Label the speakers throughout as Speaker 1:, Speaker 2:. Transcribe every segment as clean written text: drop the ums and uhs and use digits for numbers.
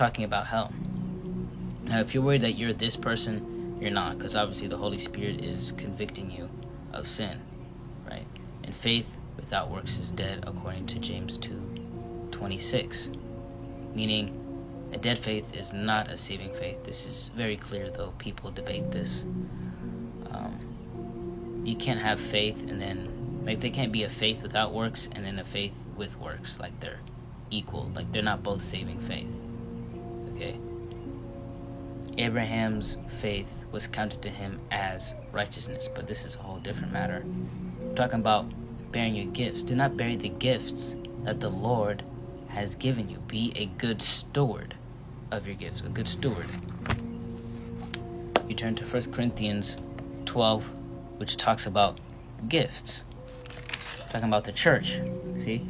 Speaker 1: talking about hell. Now, if you're worried that you're this person, you're not, because obviously the Holy Spirit is convicting you of sin, right? And faith without works is dead, according to James 2:26, meaning a dead faith is not a saving faith. This is very clear, though people debate this. You can't have faith and then, like, they can't be a faith without works and then a faith with works. Like, they're equal. Like, they're not both saving faith. Okay? Abraham's faith was counted to him as righteousness, but this is a whole different matter. I'm talking about bearing your gifts. Do not bury the gifts that the Lord has given you. Be a good steward of your gifts, a good steward. You turn to 1 Corinthians 12, which talks about gifts. Talking about the church. See?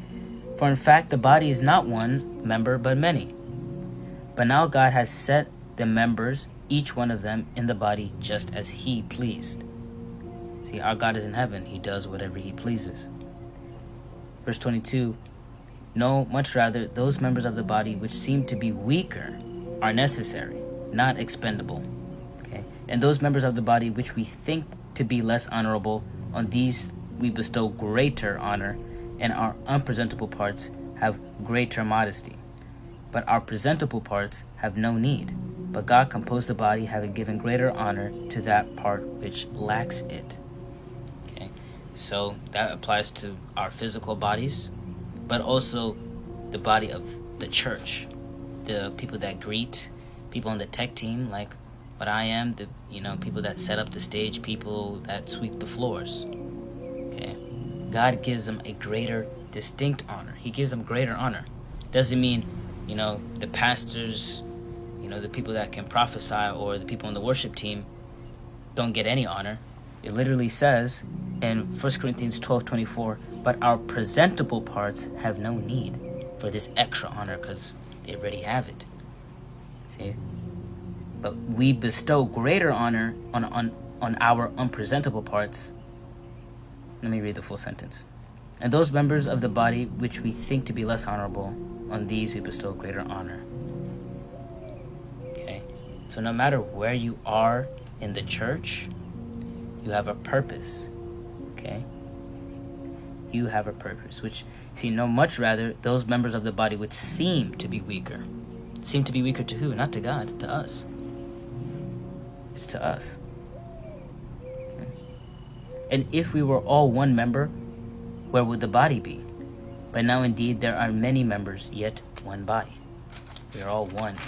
Speaker 1: For in fact, the body is not one member, but many. But now God has set the members, each one of them, in the body just as he pleased. See, our God is in heaven. He does whatever he pleases. Verse 22, no, much rather, those members of the body which seem to be weaker are necessary, not expendable. Okay? And those members of the body which we think to be less honorable, on these we bestow greater honor, and our unpresentable parts have greater modesty. But our presentable parts have no need. But God composed the body, having given greater honor to that part which lacks it. Okay, so that applies to our physical bodies, but also the body of the church, the people that greet, people on the tech team, like what I am, the people that set up the stage, people that sweep the floors. Okay, God gives them a greater, distinct honor. He gives them greater honor. Doesn't mean, the pastors, the people that can prophesy, or the people on the worship team don't get any honor. It literally says in 1 Corinthians 12:24, but our presentable parts have no need for this extra honor because they already have it. See? But we bestow greater honor on our unpresentable parts. Let me read the full sentence. And those members of the body which we think to be less honorable, on these we bestow greater honor. Okay? So no matter where you are in the church, you have a purpose. Okay? You have a purpose, which, no, much rather, those members of the body which seem to be weaker. Seem to be weaker to who? Not to God, to us. It's to us. Okay? And if we were all one member, where would the body be? But now indeed there are many members, yet one body. We are all one.